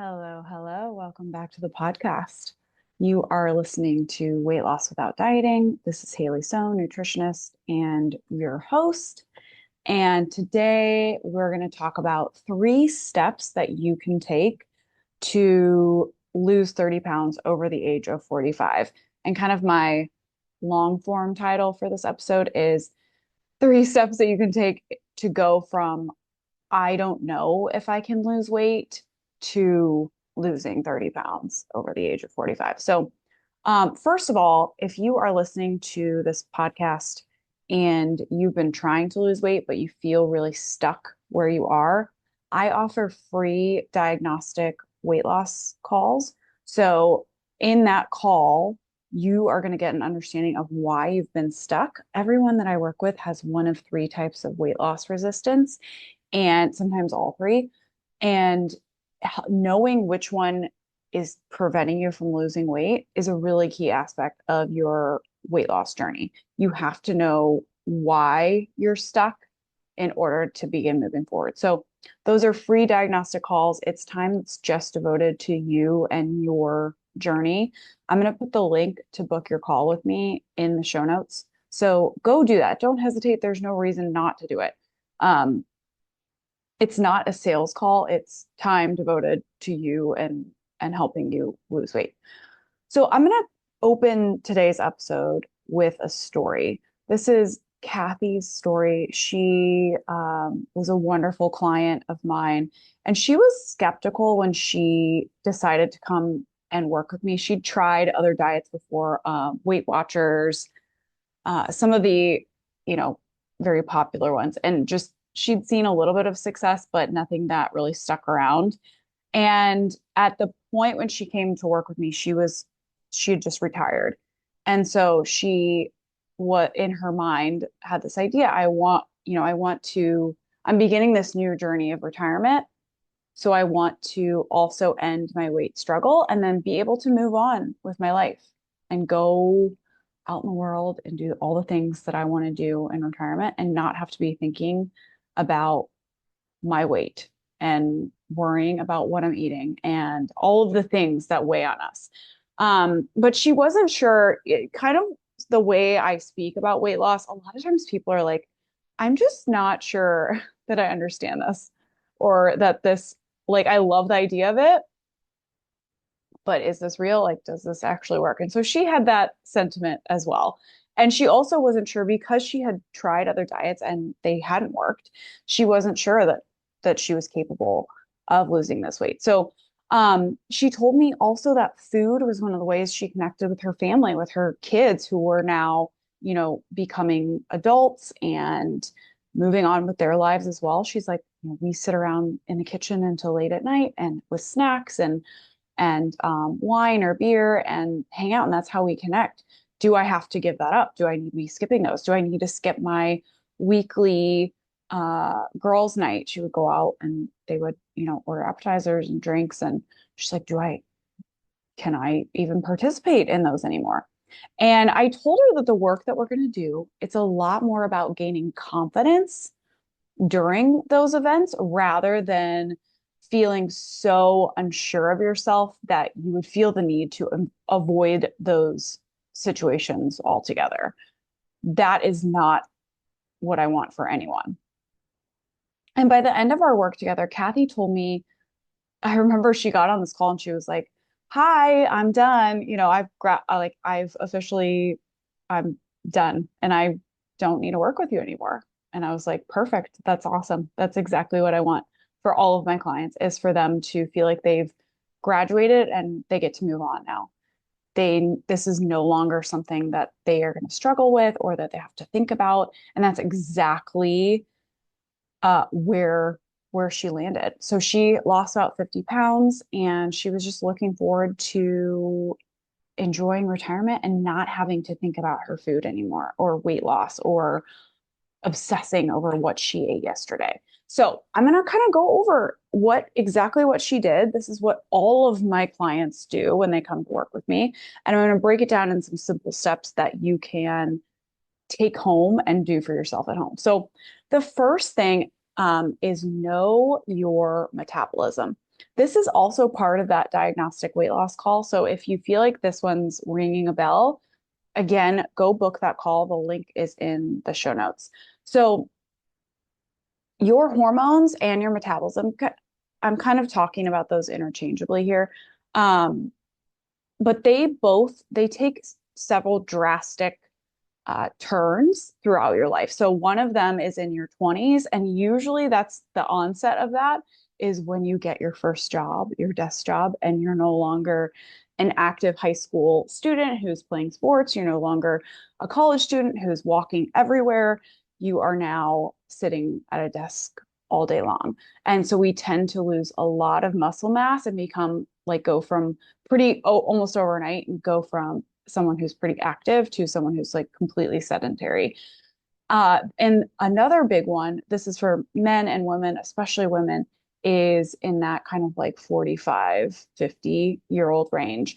Hello, hello. Welcome back to the podcast. You are listening to Weight Loss Without Dieting. This is Haley Sohn, nutritionist and your host. And today we're going to talk about 3 steps that you can take to lose 30 pounds over the age of 45. And kind of my long form title for this episode is 3 steps that you can take to go from I don't know if I can lose weight to losing 30 pounds over the age of 45. So, first of all, if you are listening to this podcast and you've been trying to lose weight, but you feel really stuck where you are, I offer free diagnostic weight loss calls. So, in that call, you are going to get an understanding of why you've been stuck. Everyone that I work with has one of 3 types of weight loss resistance and sometimes all three. And knowing which one is preventing you from losing weight is a really key aspect of your weight loss journey. You have to know why you're stuck in order to begin moving forward. So, those are free diagnostic calls. It's time that's just devoted to you and your journey. I'm going to put the link to book your call with me in the show notes. So, go do that. Don't hesitate. There's no reason not to do it. Um, it's not a sales call. It's time devoted to you and helping you lose weight. So I'm going to open today's episode with a story. This is Kathy's story. She was a wonderful client of mine, and she was skeptical when she decided to come and work with me. She'd tried other diets before, Weight Watchers, some of the, you know, very popular ones, and just she'd seen a little bit of success, but nothing that really stuck around. And at the point when she came to work with me, she had just retired. And so she, what in her mind had this idea, I'm beginning this new journey of retirement. So I want to also end my weight struggle and then be able to move on with my life and go out in the world and do all the things that I want to do in retirement and not have to be thinking about my weight and worrying about what I'm eating and all of the things that weigh on us. But she wasn't sure, kind of the way I speak about weight loss. A lot of times people are like, I'm just not sure that I understand this or that this, like, I love the idea of it, but is this real? Like, does this actually work? And so she had that sentiment as well. And she also wasn't sure because she had tried other diets and they hadn't worked. She wasn't sure that she was capable of losing this weight. So she told me also that food was one of the ways she connected with her family, with her kids who were now, becoming adults and moving on with their lives as well. She's like, we sit around in the kitchen until late at night and with snacks and wine or beer and hang out. And that's how we connect. Do I have to give that up? Do I need to be skipping those? Do I need to skip my weekly girls' night? She would go out and they would, order appetizers and drinks. And she's like, can I even participate in those anymore? And I told her that the work that we're going to do, it's a lot more about gaining confidence during those events rather than feeling so unsure of yourself that you would feel the need to avoid those situations altogether. That is not what I want for anyone. And by the end of our work together, Kathy told me, I remember she got on this call and she was like, "Hi, I'm done. I've officially, I'm done and I don't need to work with you anymore." And I was like, "Perfect. That's awesome. That's exactly what I want for all of my clients is for them to feel like they've graduated and they get to move on now. This is no longer something that they are going to struggle with or that they have to think about." And that's exactly where she landed. So she lost about 50 pounds and she was just looking forward to enjoying retirement and not having to think about her food anymore or weight loss or obsessing over what she ate yesterday. So I'm going to kind of go over exactly what she did. This is what all of my clients do when they come to work with me. And I'm going to break it down in some simple steps that you can take home and do for yourself at home. So the first thing is know your metabolism. This is also part of that diagnostic weight loss call. So if you feel like this one's ringing a bell, again, go book that call. The link is in the show notes. So your hormones and your metabolism, I'm kind of talking about those interchangeably here. Um, but they take several drastic turns throughout your life. So one of them is in your 20s, and usually that's the onset of that is when you get your first job, your desk job, and you're no longer an active high school student who's playing sports. You're no longer a college student who's walking everywhere. You are now sitting at a desk all day long. And so we tend to lose a lot of muscle mass and become like go from almost overnight and go from someone who's pretty active to someone who's like completely sedentary. And another big one, this is for men and women, especially women, is in that kind of like 45, 50-year-old range.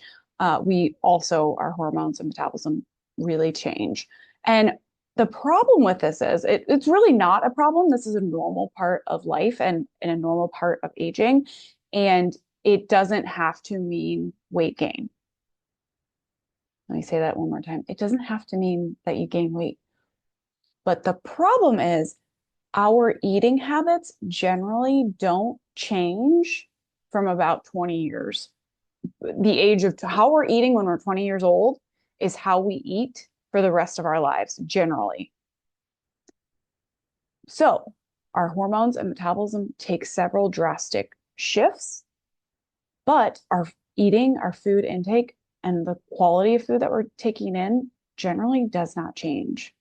We also, our hormones and metabolism really change. And the problem with this is it's really not a problem. This is a normal part of life and a normal part of aging. And it doesn't have to mean weight gain. Let me say that one more time. It doesn't have to mean that you gain weight. But the problem is our eating habits generally don't change from about 20 years. The age of how we're eating when we're 20 years old is how we eat for the rest of our lives, generally. So our hormones and metabolism take several drastic shifts, but our eating, our food intake, and the quality of food that we're taking in generally does not change.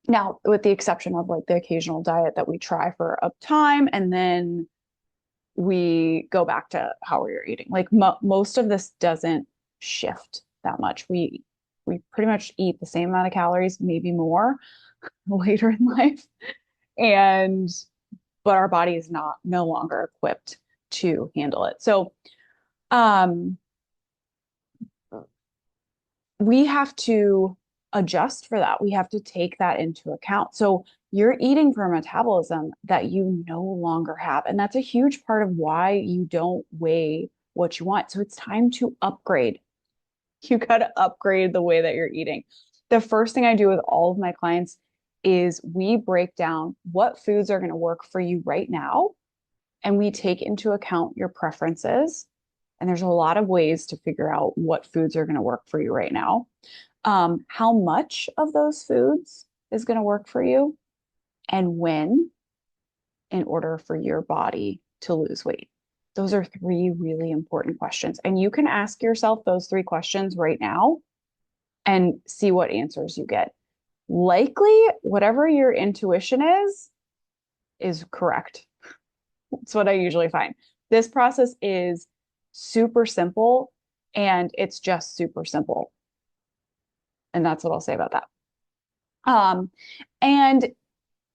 Now, with the exception of like the occasional diet that we try for a time and then we go back to how we are eating. Like most of this doesn't shift that much. We pretty much eat the same amount of calories, maybe more later in life. And but our body is not no longer equipped to handle it. So um we have to adjust for that. We have to take that into account. So you're eating for a metabolism that you no longer have. And that's a huge part of why you don't weigh what you want. So it's time to upgrade. You got to upgrade the way that you're eating. The first thing I do with all of my clients is we break down what foods are going to work for you right now. And we take into account your preferences. And there's a lot of ways to figure out what foods are going to work for you right now. How much of those foods is going to work for you and when in order for your body to lose weight? Those are three really important questions. And you can ask yourself those three questions right now and see what answers you get. Likely, whatever your intuition is correct. That's what I usually find. This process is super simple and it's just super simple. And that's what I'll say about that. And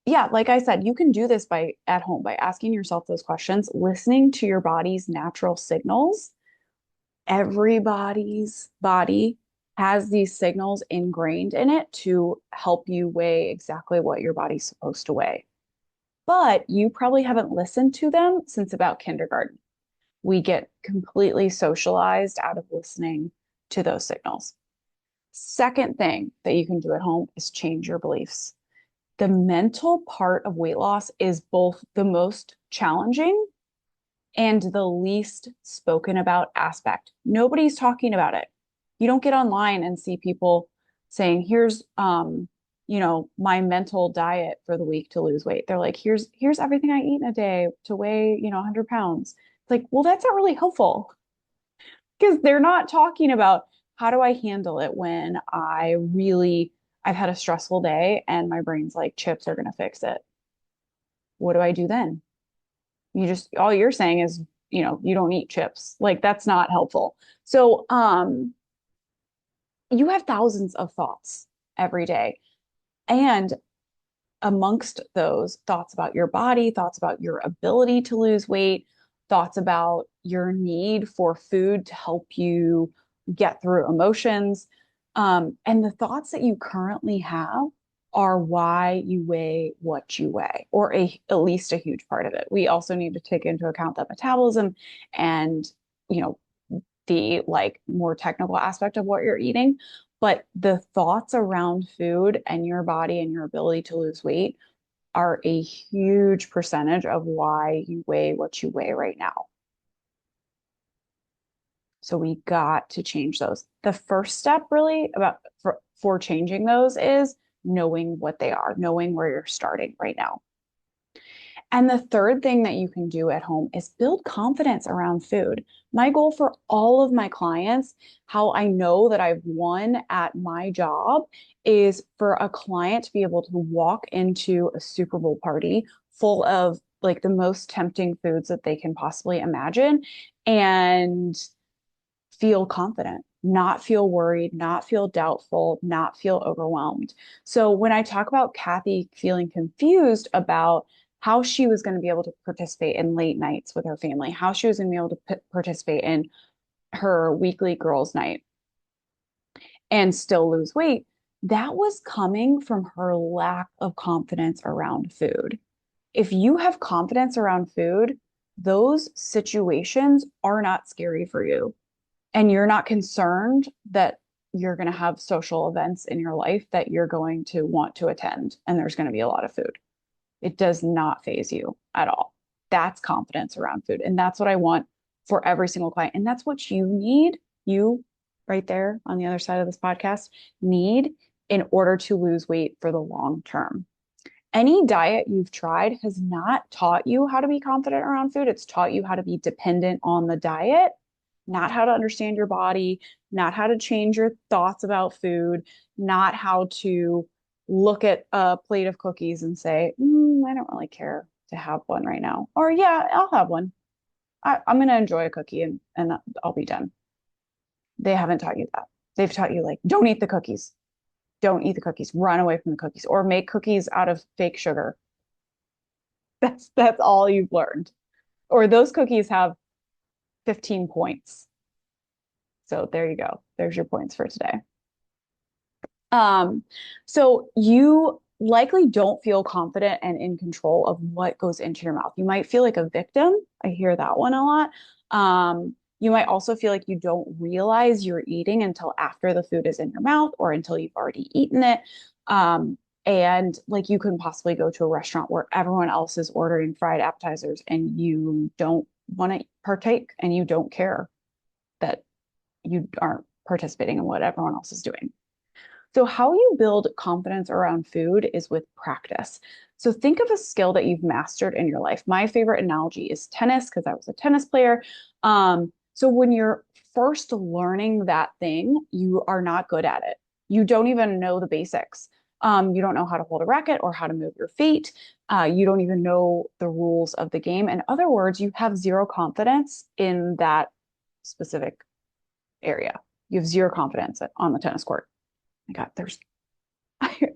yeah, like I said, you can do this by at home by asking yourself those questions, listening to your body's natural signals. Everybody's body has these signals ingrained in it to help you weigh exactly what your body's supposed to weigh. But you probably haven't listened to them since about kindergarten. We get completely socialized out of listening to those signals. Second thing that you can do at home is change your beliefs. The mental part of weight loss is both the most challenging and the least spoken about aspect. Nobody's talking about it. You don't get online and see people saying, here's my mental diet for the week to lose weight. They're like, here's everything I eat in a day to weigh, 100 pounds. It's like, well, that's not really helpful because they're not talking about how do I handle it when I've had a stressful day and my brain's like, chips are going to fix it. What do I do then? All you're saying is, you don't eat chips. Like that's not helpful. So, you have thousands of thoughts every day. And amongst those thoughts about your body, thoughts about your ability to lose weight, thoughts about your need for food to help you get through emotions, and the thoughts that you currently have are why you weigh what you weigh, or at least a huge part of it. We also need to take into account that metabolism and, you know, the like more technical aspect of what you're eating. But the thoughts around food and your body and your ability to lose weight are a huge percentage of why you weigh what you weigh right now. So we got to change those. The first step really about for changing those is knowing what they are, knowing where you're starting right now. And the third thing that you can do at home is build confidence around food. My goal for all of my clients, how I know that I've won at my job, is for a client to be able to walk into a Super Bowl party full of like the most tempting foods that they can possibly imagine and feel confident, not feel worried, not feel doubtful, not feel overwhelmed. So when I talk about Kathy feeling confused about how she was going to be able to participate in late nights with her family, how she was going to be able to participate in her weekly girls' night and still lose weight, that was coming from her lack of confidence around food. If you have confidence around food, those situations are not scary for you and you're not concerned that you're going to have social events in your life that you're going to want to attend and there's going to be a lot of food. It does not phase you at all. That's confidence around food. And that's what I want for every single client. And that's what you need, you right there on the other side of this podcast, need in order to lose weight for the long term. Any diet you've tried has not taught you how to be confident around food. It's taught you how to be dependent on the diet, not how to understand your body, not how to change your thoughts about food, not how to look at a plate of cookies and say, I don't really care to have one right now. Or, yeah, I'll have one. I'm going to enjoy a cookie and I'll be done. They haven't taught you that. They've taught you, like, don't eat the cookies. Don't eat the cookies. Run away from the cookies or make cookies out of fake sugar. That's all you've learned. Or those cookies have 15 points. So there you go. There's your points for today. Um, so you likely don't feel confident and in control of what goes into your mouth. You might feel like a victim. I hear that one a lot. You might also feel like you don't realize you're eating until after the food is in your mouth or until you've already eaten it. And like you can possibly go to a restaurant where everyone else is ordering fried appetizers and you don't want to partake and you don't care that you aren't participating in what everyone else is doing. So, how you build confidence around food is with practice. So, think of a skill that you've mastered in your life. My favorite analogy is tennis because I was a tennis player. So, when you're first learning that thing, you are not good at it. You don't even know the basics. You don't know how to hold a racket or how to move your feet. You don't even know the rules of the game. In other words, you have zero confidence in that specific area. You have zero confidence on the tennis court. My God,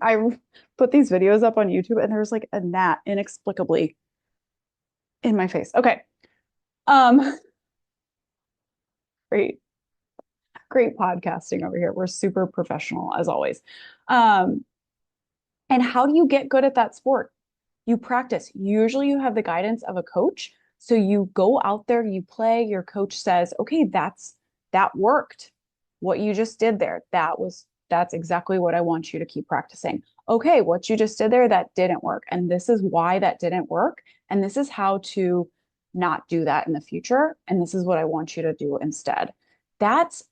I put these videos up on YouTube and there's like a gnat inexplicably in my face. Okay. Um, great, great podcasting over here. We're super professional as always. Um, and how do you get good at that sport? You practice. Usually you have the guidance of a coach. So you go out there, you play, your coach says, okay, that worked. What you just did there, that's exactly what I want you to keep practicing. Okay, what you just did there, that didn't work. And this is why that didn't work. And this is how to not do that in the future. And this is what I want you to do instead. That's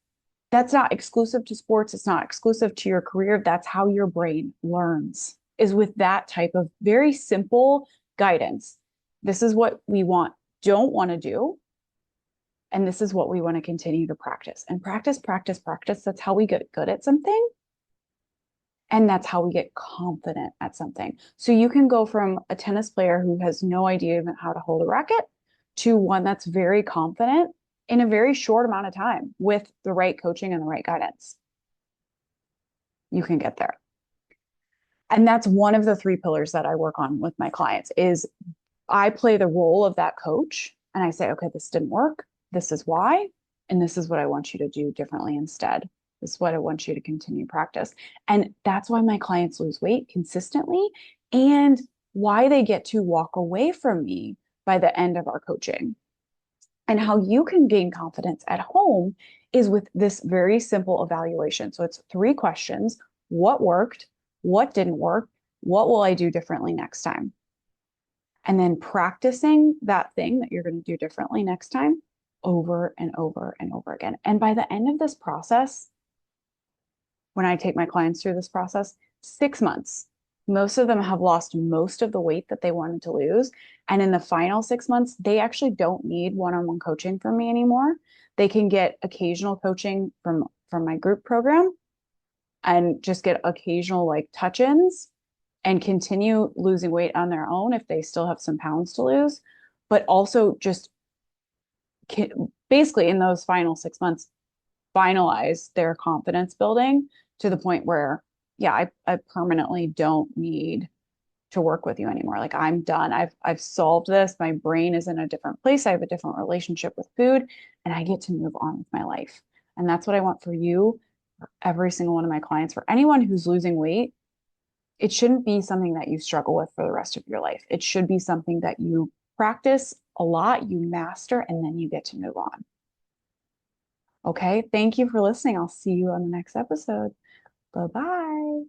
that's not exclusive to sports. It's not exclusive to your career. That's how your brain learns, is with that type of very simple guidance. This is what we don't want to do. And this is what we want to continue to practice and practice, practice, practice. That's how we get good at something. And that's how we get confident at something. So you can go from a tennis player who has no idea even how to hold a racket to one that's very confident in a very short amount of time with the right coaching and the right guidance. You can get there. And that's one of the three pillars that I work on with my clients is I play the role of that coach and I say, okay, this didn't work. This is why. And this is what I want you to do differently instead. This is what I want you to continue practice. And that's why my clients lose weight consistently and why they get to walk away from me by the end of our coaching. And how you can gain confidence at home is with this very simple evaluation. So it's 3 questions: what worked? What didn't work? What will I do differently next time? And then practicing that thing that you're going to do differently next time over and over and over again. And by the end of this process, when I take my clients through this process, 6 months, most of them have lost most of the weight that they wanted to lose. And in the final 6 months, they actually don't need one-on-one coaching from me anymore. They can get occasional coaching from my group program and just get occasional like touch-ins and continue losing weight on their own if they still have some pounds to lose, but also just basically in those final 6 months, finalize their confidence building to the point where, yeah, I permanently don't need to work with you anymore. Like I'm done. I've solved this. My brain is in a different place. I have a different relationship with food and I get to move on with my life. And that's what I want for you, for every single one of my clients, for anyone who's losing weight. It shouldn't be something that you struggle with for the rest of your life. It should be something that you practice a lot, you master, and then you get to move on. Okay. Thank you for listening. I'll see you on the next episode. Bye bye.